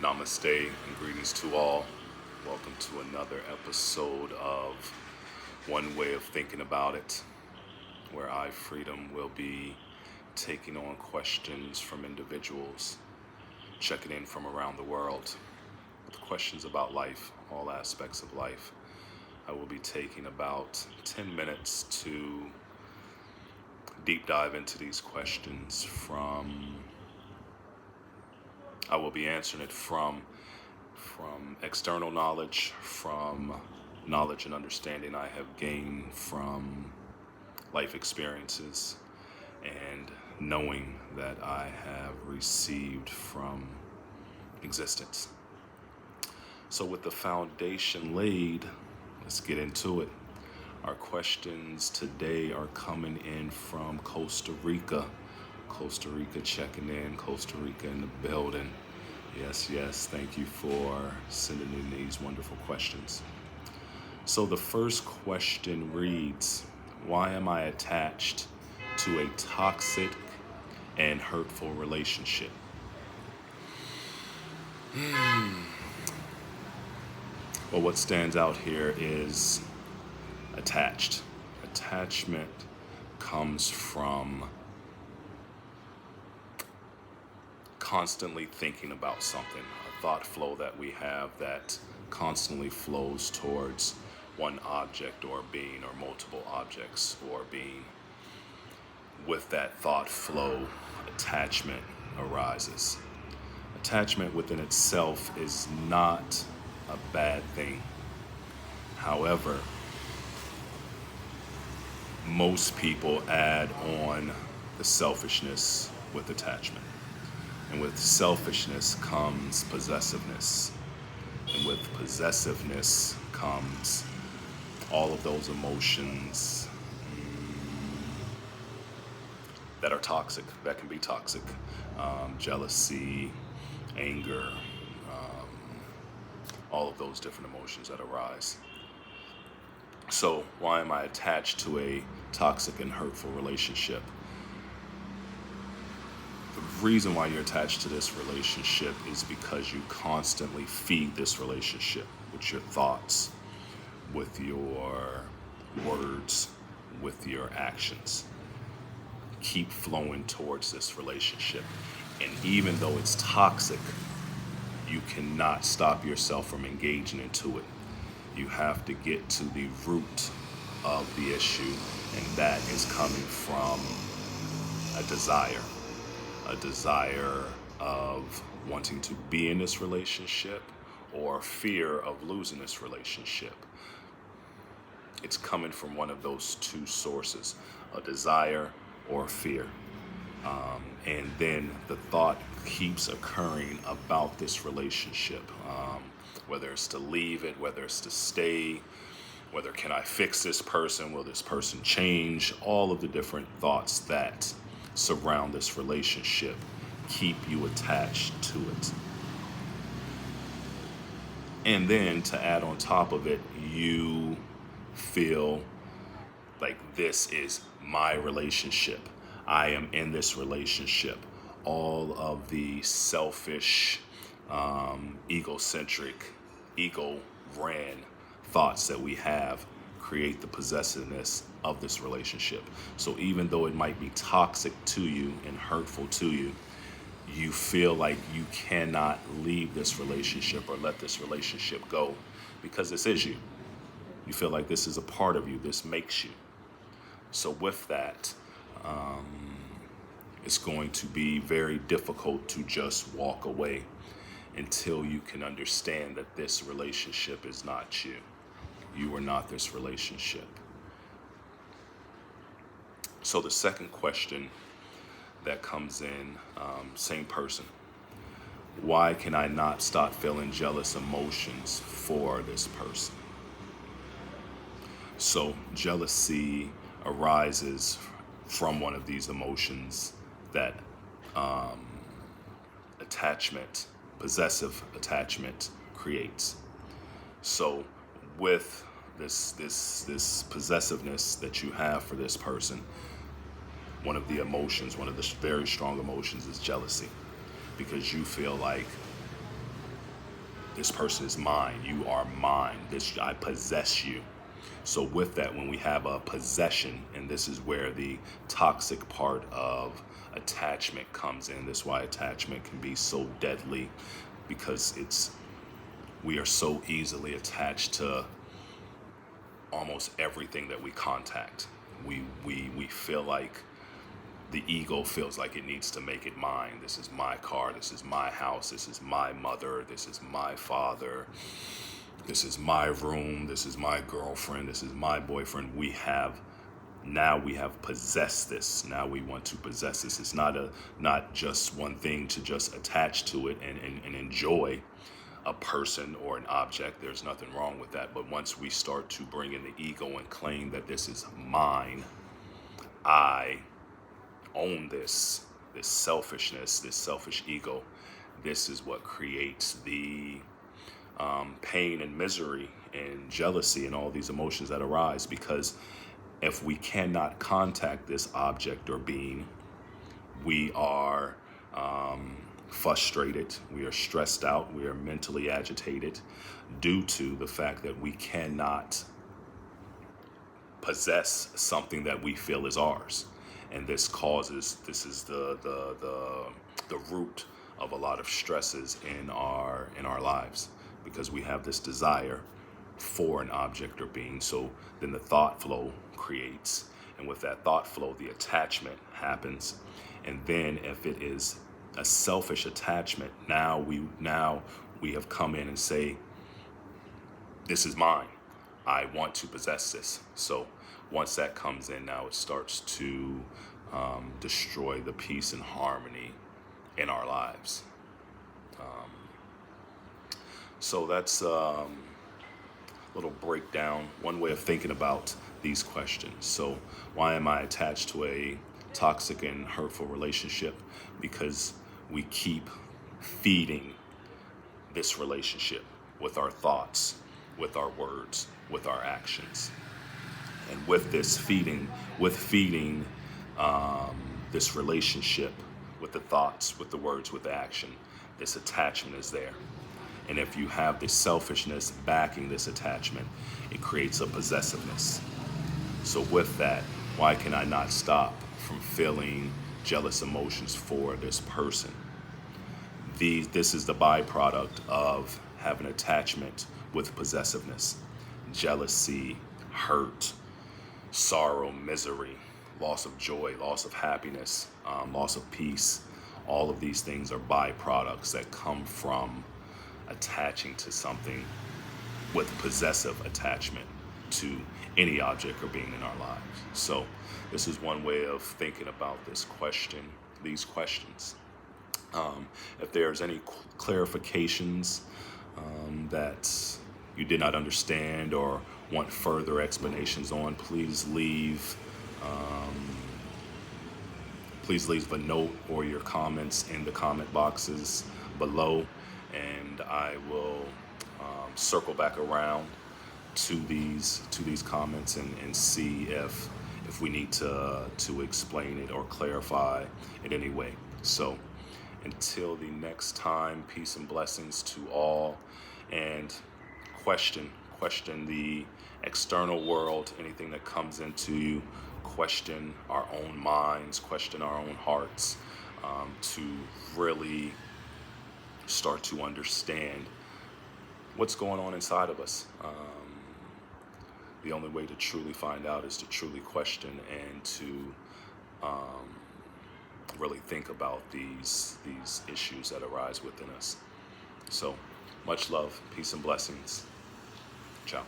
Namaste and greetings to all. Welcome to another episode of One Way of Thinking About It, where I, Freedom, will be taking on questions from individuals, checking in from around the world with questions about life, all aspects of life. I will be taking about 10 minutes to deep dive into these questions I will be answering it from external knowledge, from knowledge and understanding I have gained from life experiences, and knowing that I have received from existence. So with the foundation laid, let's get into it. Our questions today are coming in from Costa Rica. Costa Rica checking in, Costa Rica in the building. Yes, thank you for sending in these wonderful questions. So the first question reads, why am I attached to a toxic and hurtful relationship? Well, what stands out here is attached. Attachment comes from constantly thinking about something, a thought flow that we have that constantly flows towards one object or being or multiple objects or being. With that thought flow, attachment arises. Attachment within itself is not a bad thing. However, most people add on the selfishness with attachment. And with selfishness comes possessiveness. And with possessiveness comes all of those emotions that are toxic, that can be toxic. Jealousy, anger, all of those different emotions that arise. So why am I attached to a toxic and hurtful relationship? The reason why you're attached to this relationship is because you constantly feed this relationship with your thoughts, with your words, with your actions. Keep flowing towards this relationship. And even though it's toxic, you cannot stop yourself from engaging into it. You have to get to the root of the issue, and that is coming from a desire of wanting to be in this relationship or fear of losing this relationship. It's coming from one of those two sources, a desire or fear. And then the thought keeps occurring about this relationship, whether it's to leave it, whether it's to stay, whether can I fix this person, will this person change, all of the different thoughts that surround this relationship keep you attached to it. And then to add on top of it, you feel like this is my relationship. I am in this relationship. All of the selfish, egocentric, ego-ran thoughts that we have create the possessiveness of this relationship. So even though it might be toxic to you and hurtful to you, you feel like you cannot leave this relationship or let this relationship go because this is you. You feel like this is a part of you. This makes you. So with that, it's going to be very difficult to just walk away until you can understand that this relationship is not you. You are not this relationship. So the second question that comes in, same person. Why can I not stop feeling jealous emotions for this person? So jealousy arises from one of these emotions that attachment, possessive attachment creates. So with this possessiveness that you have for this person, one of the emotions, one of the very strong emotions is jealousy, because you feel like this person is mine. You are mine. I possess you. So with that, when we have a possession, and this is where the toxic part of attachment comes in. That's why attachment can be so deadly, because we are so easily attached to almost everything that we contact. We feel like the ego feels like it needs to make it mine. This is my car. This is my house. This is my mother. This is my father. This is my room. This is my girlfriend. This is my boyfriend. We have possessed this. Now we want to possess this. It's not just one thing to just attach to it and enjoy a person or an object. There's nothing wrong with that. But once we start to bring in the ego and claim that this is mine, I own this selfishness, this selfish ego, this is what creates the pain and misery and jealousy and all these emotions that arise. Because if we cannot contact this object or being, we are frustrated, we are stressed out, we are mentally agitated due to the fact that we cannot possess something that we feel is ours. And this is the root of a lot of stresses in our lives, because we have this desire for an object or being. So then the thought flow creates, and with that thought flow, the attachment happens. And then if it is a selfish attachment, now we have come in and say, this is mine. I want to possess this. So once that comes in, now it starts to destroy the peace and harmony in our lives. So that's a little breakdown, one way of thinking about these questions. So why am I attached to a toxic and hurtful relationship? Because we keep feeding this relationship with our thoughts, with our words, with our actions. And with this feeding this relationship with the thoughts, with the words, with the action, this attachment is there. And if you have this selfishness backing this attachment, it creates a possessiveness. So with that, why can I not stop from feeling jealous emotions for this person? This is the byproduct of having attachment with possessiveness. Jealousy, hurt, sorrow, misery, loss of joy, loss of happiness, loss of peace. All of these things are byproducts that come from attaching to something with possessive attachment to any object or being in our lives. So this is one way of thinking about these questions. If there's any clarifications that you did not understand or want further explanations on, please leave a note or your comments in the comment boxes below, and I will circle back around to these comments and see if we need to explain it or clarify it any way. So until the next time, peace and blessings to all, and question the external world, anything that comes into you, question our own minds, question our own hearts, to really start to understand what's going on inside of us. The only way to truly find out is to truly question and to really think about these issues that arise within us. So much love, peace and blessings. Ciao.